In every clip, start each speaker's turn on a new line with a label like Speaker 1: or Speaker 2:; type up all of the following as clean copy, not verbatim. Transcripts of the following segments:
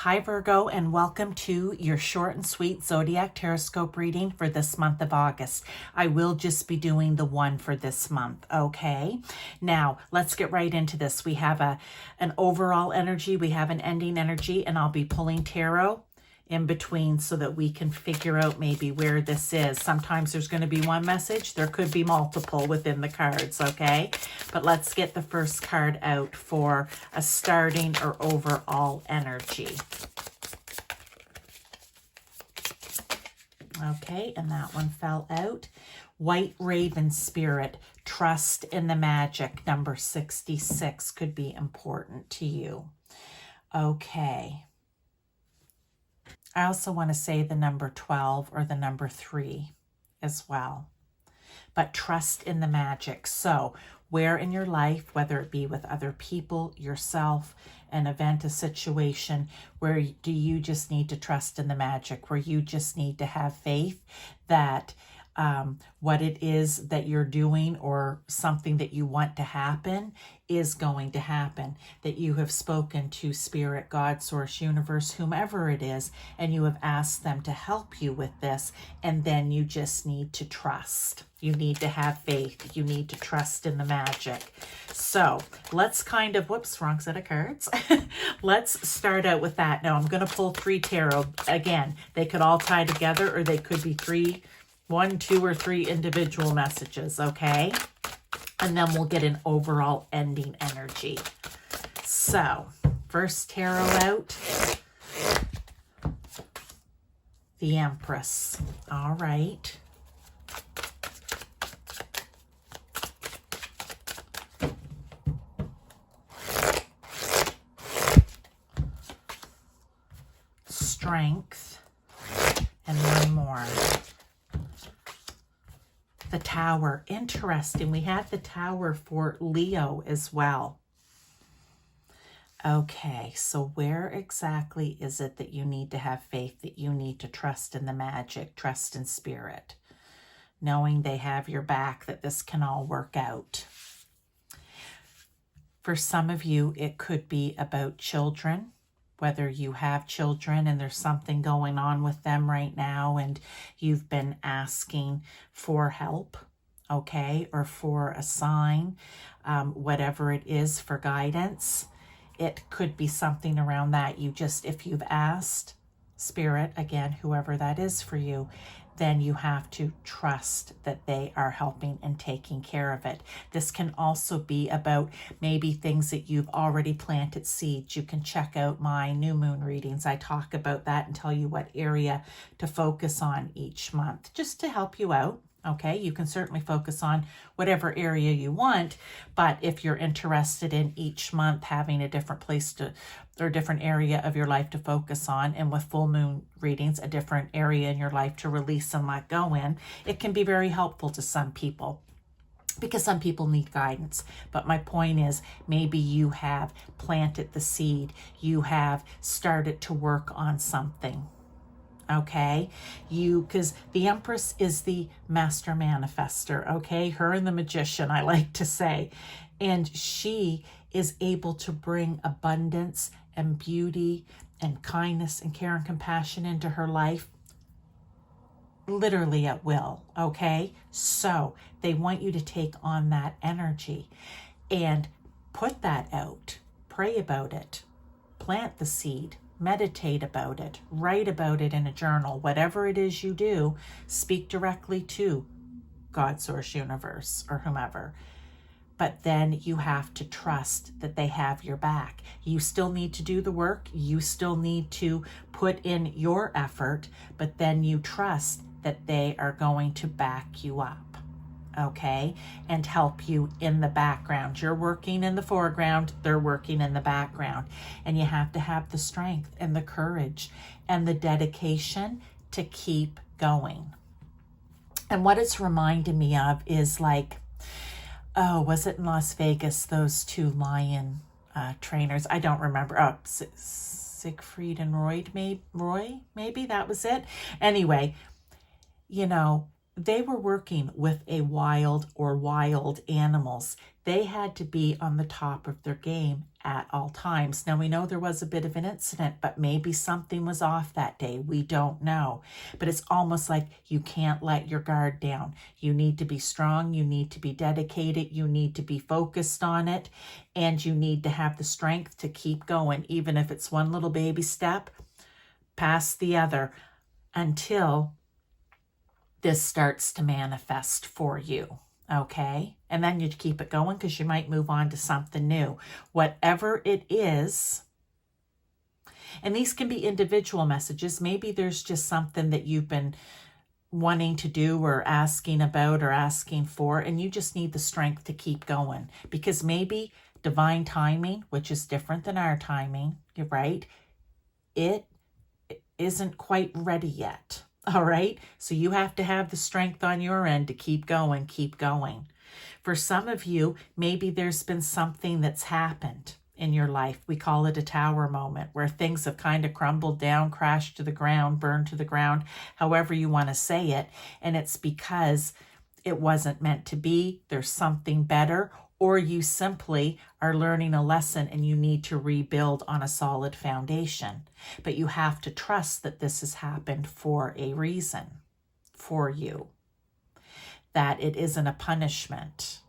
Speaker 1: Hi Virgo, and welcome to your short and sweet Zodiactarotscope reading for this month of August. I will just be doing the one for this month, okay? Now, let's get right into this. We have an overall energy, we have an ending energy, and I'll be pulling tarot in between so that we can figure out maybe where this is. Sometimes there's going to be one message. There could be multiple within the cards, okay? But let's get the first card out for a starting or overall energy. Okay, and that one fell out. White Raven Spirit, trust in the magic, number 66 could be important to you. Okay. I also want to say the number 12 or the number 3 as well. But trust in the magic. So where in your life, whether it be with other people, yourself, an event, a situation, where do you just need to trust in the magic, where you just need to have faith that what it is that you're doing or something that you want to happen is going to happen, that you have spoken to Spirit, God, Source, Universe, whomever it is, and you have asked them to help you with this, and then you just need to trust. You need to have faith. You need to trust in the magic. So let's kind of, whoops, wrong set of cards. Let's start out with that. Now I'm going to pull 3 tarot. Again, they could all tie together or they could be 1, 2, or 3 individual messages, okay? And then we'll get an overall ending energy. So, first tarot out, the Empress. All right. Strength, and one more. The Tower. Interesting. We had the Tower for Leo as well. Okay, so where exactly is it that you need to have faith, that you need to trust in the magic, trust in Spirit, knowing they have your back, that this can all work out? For some of you, it could be about children. Whether you have children and there's something going on with them right now and you've been asking for help, okay, or for a sign, whatever it is, for guidance, it could be something around that. You just, if you've asked Spirit, again, whoever that is for you, then you have to trust that they are helping and taking care of it. This can also be about maybe things that you've already planted seeds. You can check out my new moon readings. I talk about that and tell you what area to focus on each month, just to help you out. Okay, you can certainly focus on whatever area you want, but if you're interested in each month having a different place to, or different area of your life to focus on, and with full moon readings, a different area in your life to release and let go in, it can be very helpful to some people, because some people need guidance. But my point is, maybe you have planted the seed, you have started to work on something. Okay, because the Empress is the master manifester, okay, her and the Magician, I like to say, and she is able to bring abundance and beauty and kindness and care and compassion into her life literally at will, okay? So they want you to take on that energy and put that out, pray about it, plant the seed, meditate about it, write about it in a journal, whatever it is you do, speak directly to God, Source, Universe, or whomever. But then you have to trust that they have your back. You still need to do the work. You still need to put in your effort, but then you trust that they are going to back you up. Okay, and help you in the background. You're working in the foreground, they're working in the background. And you have to have the strength and the courage and the dedication to keep going. And what it's reminding me of is like, oh, was it in Las Vegas, those 2 lion trainers? I don't remember. Oh, Siegfried and Roy, maybe that was it. Anyway, you know, they were working with a wild or wild animals. They had to be on the top of their game at all times. Now, we know there was a bit of an incident, but maybe something was off that day. We don't know. But it's almost like you can't let your guard down. You need to be strong. You need to be dedicated. You need to be focused on it. And you need to have the strength to keep going, even if it's one little baby step past the other, until this starts to manifest for you, okay? And then you keep it going, because you might move on to something new. Whatever it is, and these can be individual messages. Maybe there's just something that you've been wanting to do or asking about or asking for, and you just need the strength to keep going, because maybe divine timing, which is different than our timing, you're right, it isn't quite ready yet. All right. So you have to have the strength on your end to keep going, keep going. For some of you, maybe there's been something that's happened in your life. We call it a tower moment, where things have kind of crumbled down, crashed to the ground, burned to the ground, however you want to say it. And it's because it wasn't meant to be. There's something better, or you simply are learning a lesson and you need to rebuild on a solid foundation. But you have to trust that this has happened for a reason for you, that it isn't a punishment,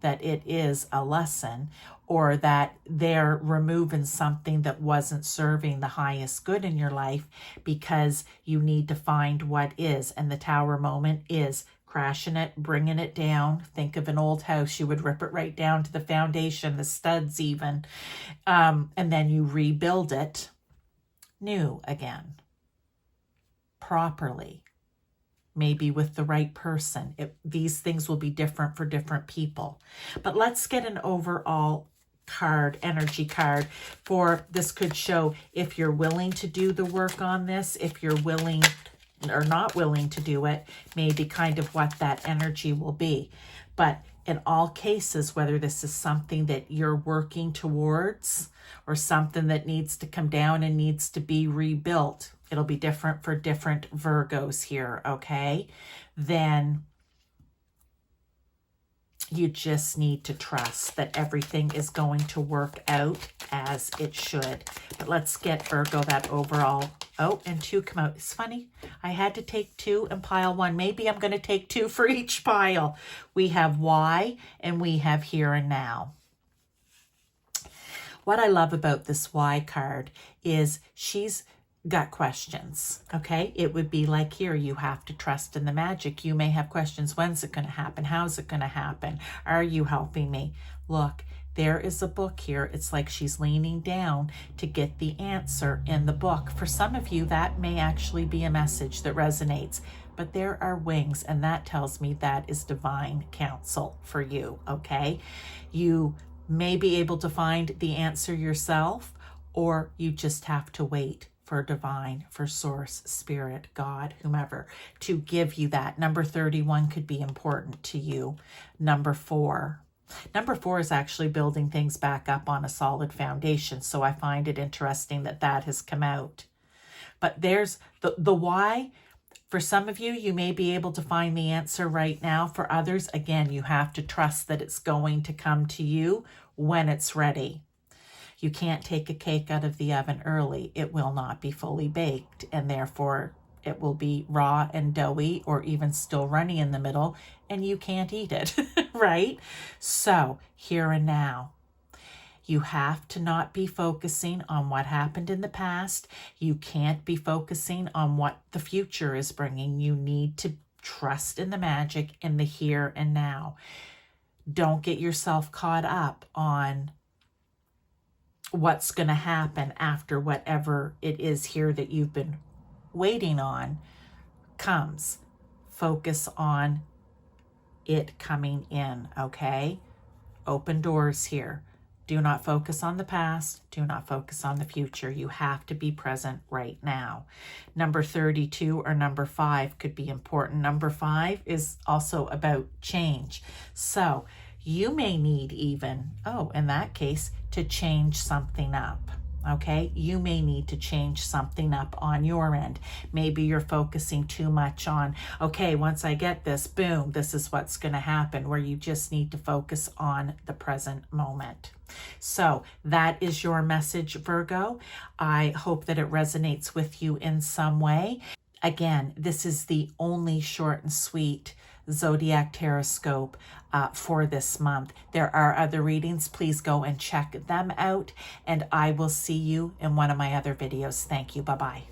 Speaker 1: that it is a lesson, or that they're removing something that wasn't serving the highest good in your life, because you need to find what is. And the tower moment is crashing it, bringing it down. Think of an old house. You would rip it right down to the foundation, the studs even. And then you rebuild it new again, properly, maybe with the right person. These things will be different for different people. But let's get an overall card, energy card for this. Could show if you're willing to do the work on this, if you're willing or not willing to do it, maybe kind of what that energy will be. But in all cases, whether this is something that you're working towards or something that needs to come down and needs to be rebuilt, it'll be different for different Virgos here, okay? Then you just need to trust that everything is going to work out as it should. But let's get Virgo that overall. Oh, and 2 come out. It's funny. I had to take 2 and pile 1. Maybe I'm going to take 2 for each pile. We have why and we have here and now. What I love about this why card is she's got questions, okay? It would be like here, you have to trust in the magic. You may have questions. When's it going to happen? How's it going to happen? Are you helping me? Look, there is a book here. It's like she's leaning down to get the answer in the book. For some of you, that may actually be a message that resonates, but there are wings, and that tells me that is divine counsel for you, okay? You may be able to find the answer yourself, or you just have to wait for divine, for source, spirit, God, whomever, to give you that. Number 31 could be important to you. Number 4 is actually building things back up on a solid foundation. So I find it interesting that that has come out. But there's the why. For some of you, you may be able to find the answer right now. For others, again, you have to trust that it's going to come to you when it's ready. You can't take a cake out of the oven early. It will not be fully baked, and therefore it will be raw and doughy, or even still runny in the middle, and you can't eat it, right? So here and now, you have to not be focusing on what happened in the past. You can't be focusing on what the future is bringing. You need to trust in the magic in the here and now. Don't get yourself caught up on what's going to happen after whatever it is here that you've been waiting on comes. Focus on it coming in, okay? Open doors here. Do not focus on the past. Do not focus on the future. You have to be present right now. Number 32 or number 5 could be important. Number 5 is also about change. So you may need even, in that case, to change something up. Okay, you may need to change something up on your end. Maybe you're focusing too much on, okay, once I get this, boom, this is what's going to happen, where you just need to focus on the present moment. So that is your message, Virgo. I hope that it resonates with you in some way. Again, this is the only short and sweet zodiactarotscope for this month. There are other readings. Please go and check them out, and I will see you in one of my other videos. Thank you. Bye-bye.